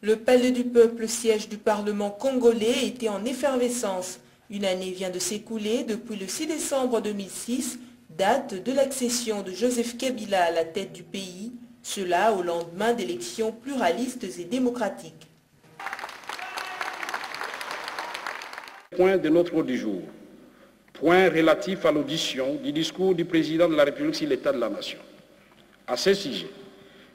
Le Palais du Peuple, siège du Parlement congolais, était en effervescence. Une année vient de s'écouler depuis le 6 décembre 2006, date de l'accession de Joseph Kabila à la tête du pays, cela au lendemain d'élections pluralistes et démocratiques. Point de notre ordre du jour. Point relatif à l'audition du discours du président de la République sur l'état de la nation. À ce sujet,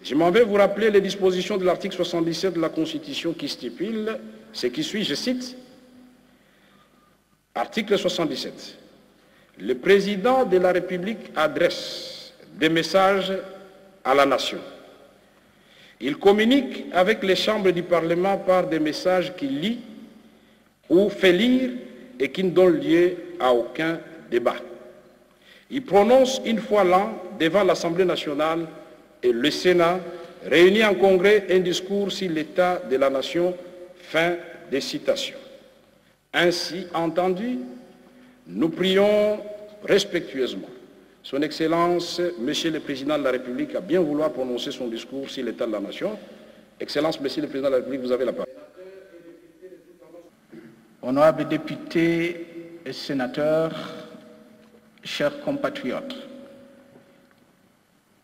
je m'en vais vous rappeler les dispositions de l'article 77 de la Constitution qui stipule ce qui suit, je cite, article 77. Le président de la République adresse des messages à la nation. Il communique avec les chambres du Parlement par des messages qu'il lit ou fait lire et qui ne donnent lieu à aucun débat. Il prononce une fois l'an devant l'Assemblée nationale et le Sénat réunis en congrès un discours sur l'état de la nation. Fin des citations. Ainsi entendu, nous prions respectueusement Son Excellence, Monsieur le Président de la République, à bien vouloir prononcer son discours sur l'état de la nation. Excellence, Monsieur le Président de la République, vous avez la parole. Honorables députés et sénateurs, chers compatriotes,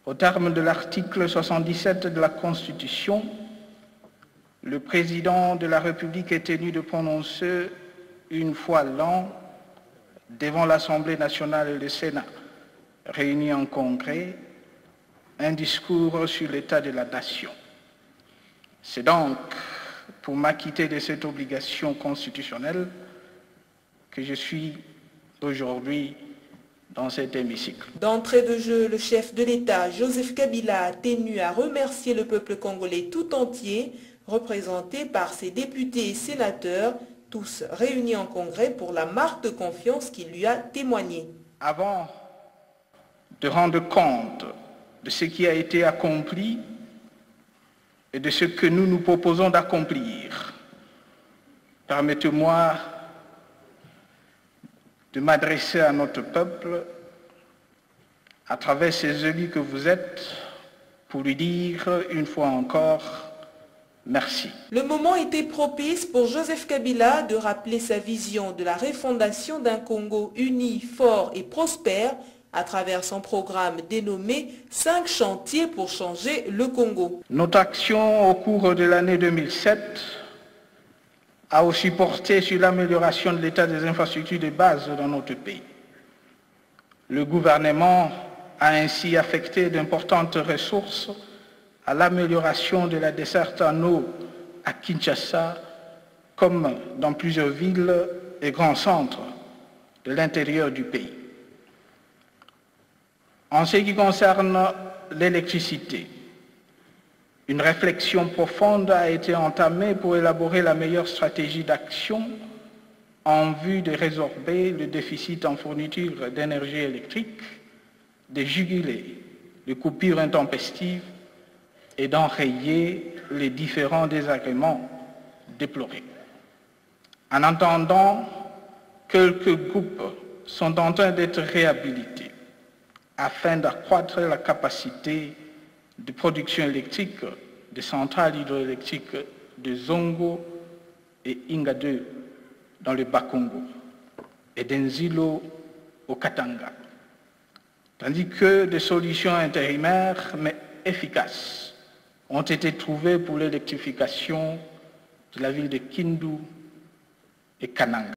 au terme de l'article 77 de la Constitution, le président de la République est tenu de prononcer une fois l'an devant l'Assemblée nationale et le Sénat, réunis en congrès, un discours sur l'état de la nation. C'est donc pour m'acquitter de cette obligation constitutionnelle que je suis aujourd'hui dans cet hémicycle. D'entrée de jeu, le chef de l'État, Joseph Kabila, a tenu à remercier le peuple congolais tout entier, représenté par ses députés et sénateurs, tous réunis en congrès pour la marque de confiance qu'il lui a témoignée. Avant de rendre compte de ce qui a été accompli et de ce que nous nous proposons d'accomplir, permettez-moi de m'adresser à notre peuple à travers ces élus que vous êtes pour lui dire une fois encore merci. Le moment était propice pour Joseph Kabila de rappeler sa vision de la refondation d'un Congo uni, fort et prospère à travers son programme dénommé « 5 chantiers pour changer le Congo ». Notre action au cours de l'année 2007 a aussi porté sur l'amélioration de l'état des infrastructures de base dans notre pays. Le gouvernement a ainsi affecté d'importantes ressources à l'amélioration de la desserte en eau à Kinshasa, comme dans plusieurs villes et grands centres de l'intérieur du pays. En ce qui concerne l'électricité, une réflexion profonde a été entamée pour élaborer la meilleure stratégie d'action en vue de résorber le déficit en fourniture d'énergie électrique, de juguler les coupures intempestives et d'enrayer les différents désagréments déplorés. En attendant, quelques groupes sont en train d'être réhabilités afin d'accroître la capacité de production électrique des centrales hydroélectriques de Zongo et Inga 2 dans le Bas-Congo et d'Enzilo au Katanga, tandis que des solutions intérimaires mais efficaces ont été trouvées pour l'électrification de la ville de Kindu et Kananga.